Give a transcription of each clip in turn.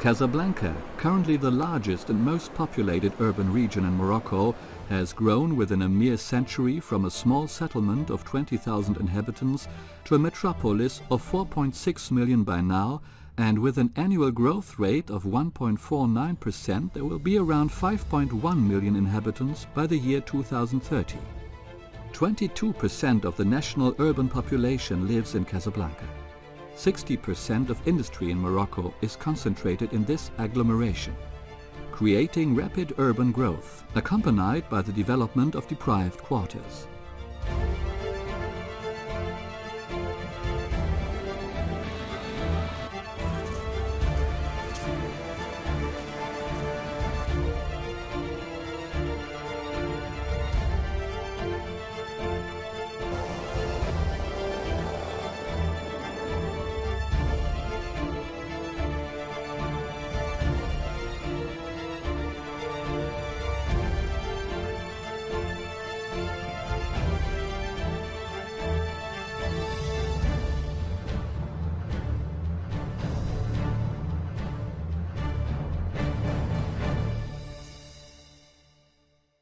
Casablanca, currently the largest and most populated urban region in Morocco, has grown within a mere century from a small settlement of 20,000 inhabitants to a metropolis of 4.6 million by now, and with an annual growth rate of 1.49%, there will be around 5.1 million inhabitants by the year 2030. 22% of the national urban population lives in Casablanca. 60% of industry in Morocco is concentrated in this agglomeration, creating rapid urban growth, accompanied by the development of deprived quarters.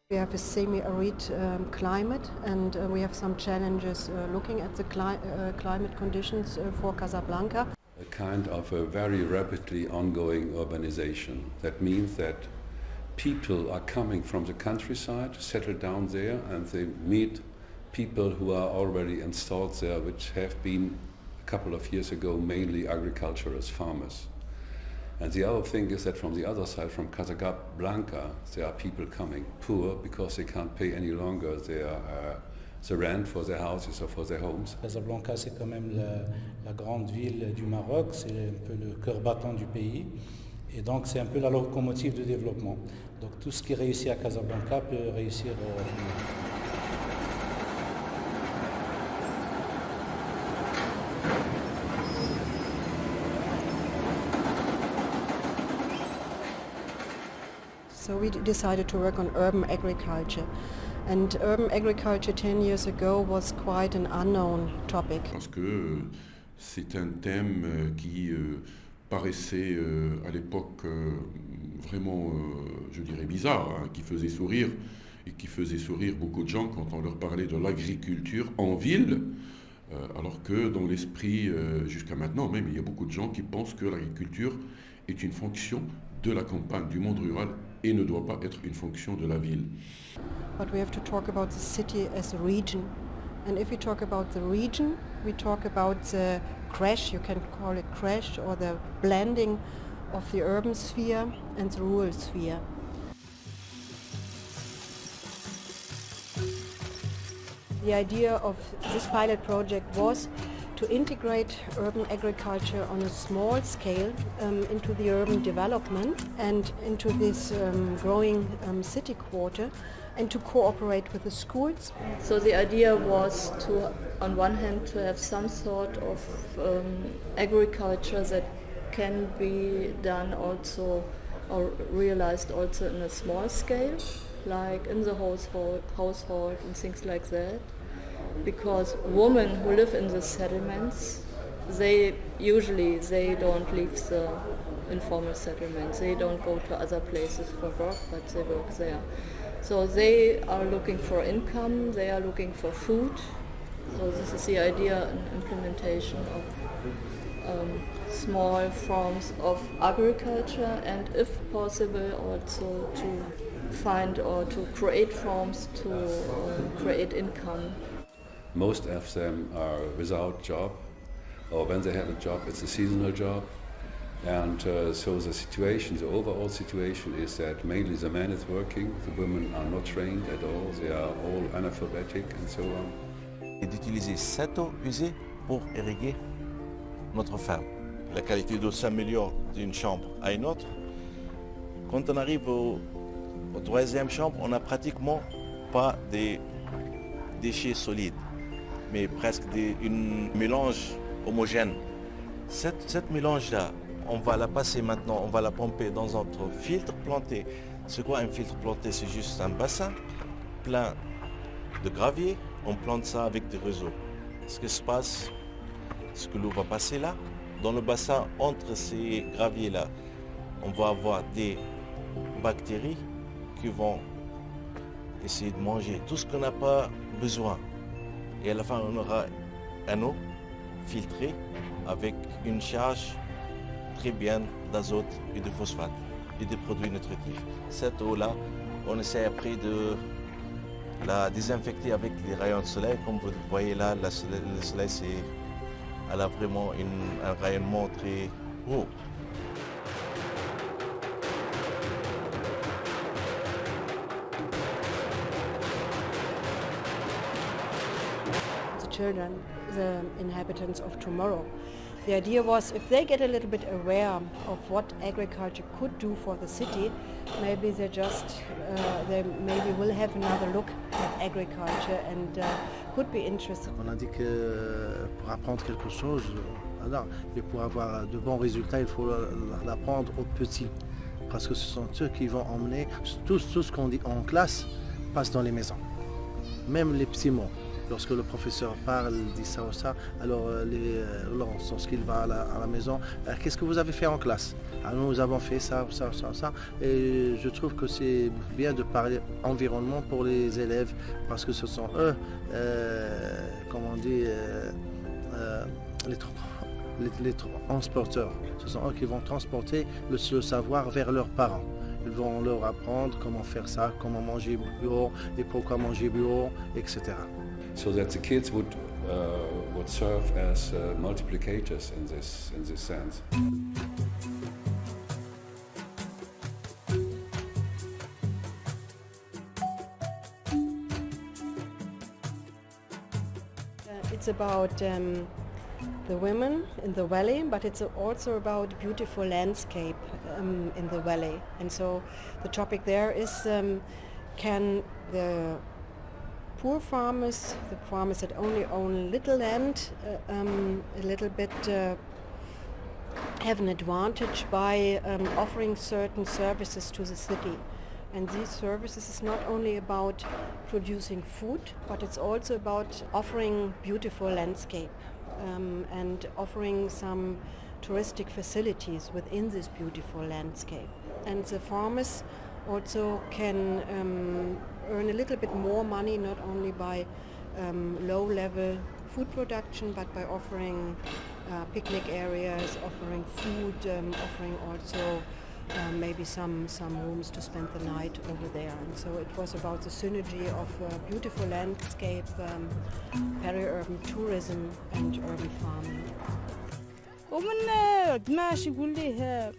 We have a semi-arid climate, and we have some challenges looking at the climate conditions for Casablanca. A kind of a very rapidly ongoing urbanization. That means that people are coming from the countryside, settle down there, and they meet people who are already installed there, which have been a couple of years ago mainly agriculturalists, farmers. And the other thing is that from the other side, from Casablanca, there are people coming poor because they can't pay any longer their the rent for their houses or for their homes. Casablanca, c'est quand même la grande ville du Maroc, c'est un peu le cœur battant du pays. Et donc c'est un peu la locomotive de développement. Donc tout ce qui réussit à Casablanca peut réussir So we decided to work on urban agriculture. And urban agriculture 10 years ago was quite an unknown topic. Parce que c'est un thème qui paraissait à l'époque vraiment, je dirais, bizarre, hein, qui faisait sourire et qui faisait sourire beaucoup de gens quand on leur parlait de l'agriculture en ville, alors que dans l'esprit, jusqu'à maintenant même, il y a beaucoup de gens qui pensent que l'agriculture est une fonction de la campagne, du monde rural, et ne doit pas être une fonction de la ville. But we have to talk about the city as a region. And if we talk about the region, we talk about the crash, you can call it crash, or the blending of the urban sphere and the rural sphere. The idea of this pilot project was to integrate urban agriculture on a small scale into the urban development and into this growing city quarter, and to cooperate with the schools. So the idea was to, on one hand, to have some sort of agriculture that can be done also or realized also in a small scale, like in the household and things like that. Because women who live in the settlements, they don't leave the informal settlements. They don't go to other places for work, but they work there. So they are looking for income, they are looking for food. So this is the idea and implementation of small forms of agriculture, and if possible also to find or to create forms to create income. Most of them are without job, or when they have a job, it's a seasonal job. And so the overall situation is that mainly the man is working, the women are not trained at all, they are all analphabetic and so on. Et d'utiliser cette eau usée pour irriguer notre ferme. La qualité d'eau s'améliore d'une chambre à une autre. Quand on arrive au troisième chambre, on n'a pratiquement pas des déchets solides, mais presque un mélange homogène. Cette mélange-là, on va la passer maintenant, on va la pomper dans notre filtre planté. C'est quoi un filtre planté? C'est juste un bassin plein de gravier, on plante ça avec des réseaux. Ce qui se passe, ce que l'eau va passer là, dans le bassin entre ces graviers-là, on va avoir des bactéries qui vont essayer de manger tout ce qu'on n'a pas besoin. Et à la fin, on aura un eau filtrée avec une charge très bien d'azote et de phosphate et des produits nutritifs. Cette eau-là, on essaie après de la désinfecter avec les rayons de soleil. Comme vous voyez là, le soleil, elle a vraiment un rayonnement très haut. The children, the inhabitants of tomorrow. The idea was if they get a little bit aware of what agriculture could do for the city, maybe they maybe will have another look at agriculture and could be interested. On a dit que pour apprendre quelque chose, et pour avoir de bons résultats, il faut l'apprendre aux petits. Parce que ce sont eux qui vont emmener tout ce qu'on dit en classe passe dans les maisons. Même les petits mots. Lorsque le professeur parle, dit ça ou ça, alors lorsqu'il va à la maison, qu'est-ce que vous avez fait en classe? Nous avons fait ça. Et je trouve que c'est bien de parler environnement pour les élèves parce que ce sont eux, comment on dit, les transporteurs. Ce sont eux qui vont transporter le savoir vers leurs parents. Ils vont leur apprendre comment faire ça, comment manger bio et pourquoi manger bio, etc. So that the kids would serve as multiplicators in this sense. It's about the women in the valley, but it's also about beautiful landscape in the valley. And so the topic there is can the poor farmers, the farmers that only own little land, a little bit have an advantage by offering certain services to the city. And these services is not only about producing food, but it's also about offering beautiful landscape and offering some touristic facilities within this beautiful landscape. And the farmers also can earn a little bit more money, not only by low-level food production, but by offering picnic areas, offering food, offering also maybe some rooms to spend the night over there. And so it was about the synergy of beautiful landscape, peri-urban tourism and urban farming. ومن ما يقول ليه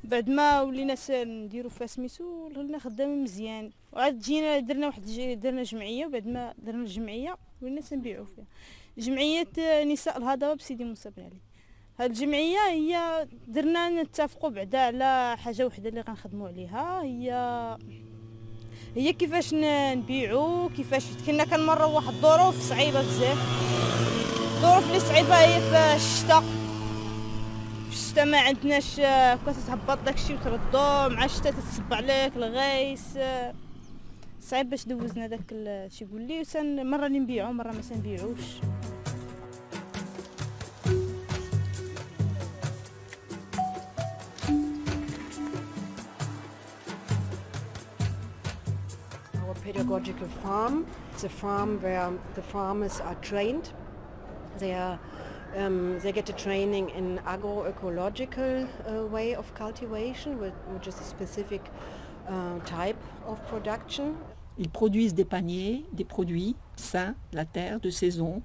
بعد ما ولينا نديرو فيها سميتو ولينا خدامين مزيان وعاد جينا درنا جمعيه وبعد ما درنا الجمعيه ولينا تنبيعو فيها جمعيه نساء الهضبه بسيدي موسى بن علي. هاد الجمعيه هي درنا نتفقوا بعدا على حاجه وحده اللي غنخدموا عليها هي كيفاش نبيعو كيفاش كنا كنمروا واحد الظروف صعيبه بزاف. الظروف اللي صعيبه هي في الشتاء ما عندناش كتهبط داكشي وتردو مع الشتا تتصب عليك الغيس صعيب باش دوزنا داك الشي يقول لي مره اللي نبيعو مره ما تنبيعوش. Our pedagogical farm, it's a farm where the farmers are trained. They get a training in agroecological way of cultivation, which is a specific type of production. Ils produisent des paniers, des produits sains, la terre, de saison,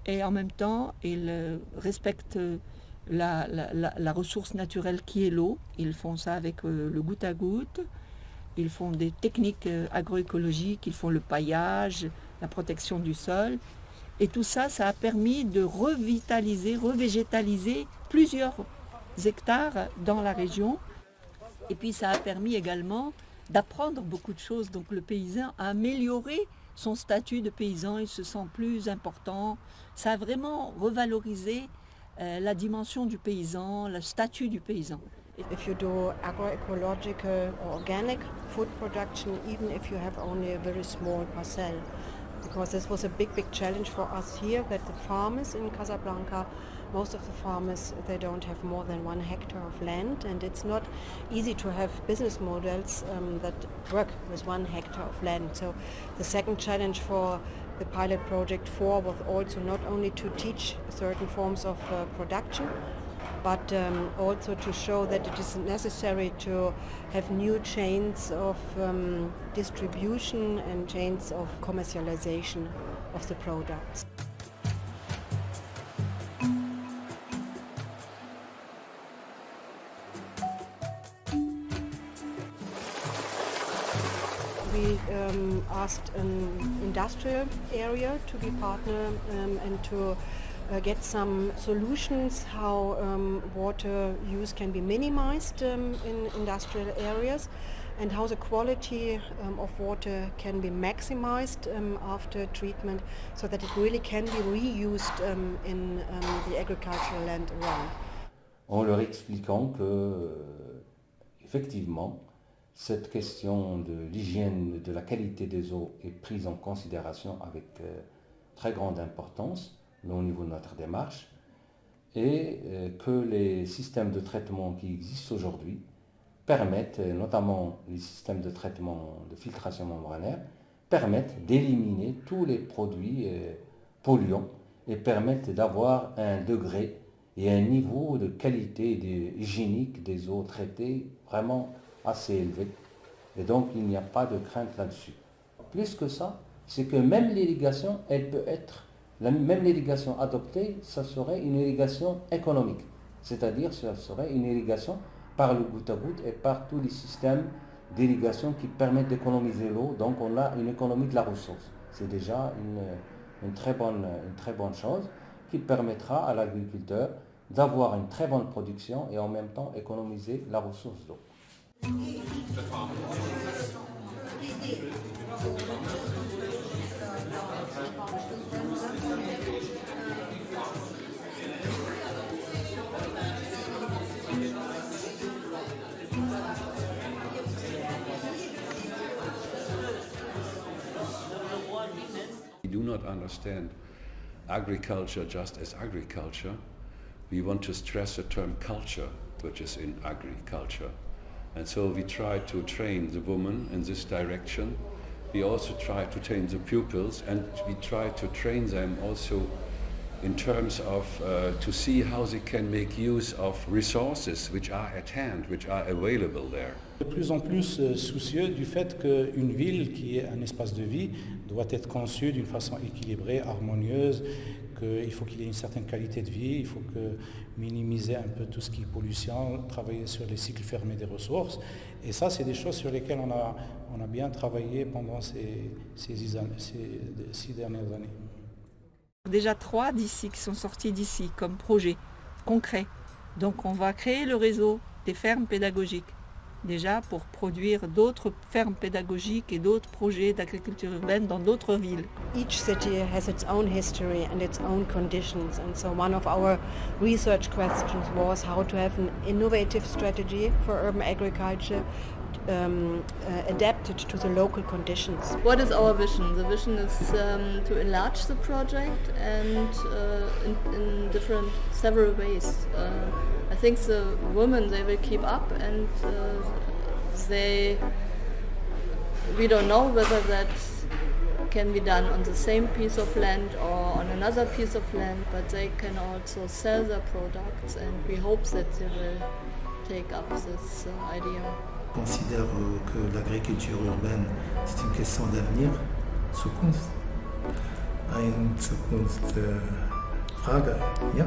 et en même temps, ils respectent la ressource naturelle qui est l'eau. Ils font ça avec le goutte à goutte. Ils font des techniques agroécologiques, ils font le paillage, la protection du sol. Et tout ça, ça a permis de revitaliser, revégétaliser plusieurs hectares dans la région. Et puis ça a permis également d'apprendre beaucoup de choses. Donc le paysan a amélioré son statut de paysan, il se sent plus important. Ça a vraiment revalorisé la dimension du paysan, le statut du paysan. If you do agroecological or organic food production, even if you have only a very small parcel, because this was a big challenge for us here, that the farmers in Casablanca most of the farmers, they don't have more than 1 hectare of land, and it's not easy to have business models that work with 1 hectare of land. So the second challenge for the pilot project 4 was also not only to teach certain forms of production, but also to show that it is necessary to have new chains of distribution and chains of commercialization of the products. We asked an industrial area to be partner and to get some solutions how water use can be minimized in industrial areas, and how the quality of water can be maximized after treatment, so that it really can be reused in the agricultural land around. En leur expliquant que, effectivement, cette question de l'hygiène, de la qualité des eaux est prise en considération avec très grande importance au niveau de notre démarche, et que les systèmes de traitement qui existent aujourd'hui permettent, notamment les systèmes de traitement de filtration membranaire, permettent d'éliminer tous les produits polluants et permettent d'avoir un degré et un niveau de qualité hygiénique des eaux traitées vraiment assez élevé. Et donc il n'y a pas de crainte là-dessus. Plus que ça, c'est que même l'irrigation, elle peut être, même l'irrigation adoptée, ça serait une irrigation économique. C'est-à-dire ça serait une irrigation par le goutte à goutte et par tous les systèmes d'irrigation qui permettent d'économiser l'eau. Donc on a une économie de la ressource. C'est déjà une très bonne chose qui permettra à l'agriculteur d'avoir une très bonne production et en même temps économiser la ressource d'eau. We do not understand agriculture just as agriculture. We want to stress the term culture, which is in agriculture. And so we try to train the women in this direction. We also try to train the pupils, and we try to train them also in terms of to see how they can make use of resources which are at hand, which are available there. De plus en plus soucieux du fait qu'une ville qui est un espace de vie doit être conçue d'une façon équilibrée, harmonieuse, qu'il faut qu'il y ait une certaine qualité de vie, il faut minimiser un peu tout ce qui est pollution, travailler sur les cycles fermés des ressources. Et ça, c'est des choses sur lesquelles on a bien travaillé pendant ces 6 dernières années. Déjà 3 d'ici qui sont sortis d'ici comme projet concret. Donc on va créer le réseau des fermes pédagogiques, déjà pour produire d'autres fermes pédagogiques et d'autres projets d'agriculture urbaine dans d'autres villes. Each city has its own history and its own conditions, and so one of our research questions was how to have an innovative strategy for urban agriculture adapted to the local conditions. What is our vision? The vision is to enlarge the project and in several ways. I think the women, they will keep up, and we don't know whether that can be done on the same piece of land or on another piece of land, but they can also sell their products, and we hope that they will take up this idea. Je considère que l'agriculture urbaine, c'est une question d'avenir, Zukunft. Eine Zukunftsfrage, ja.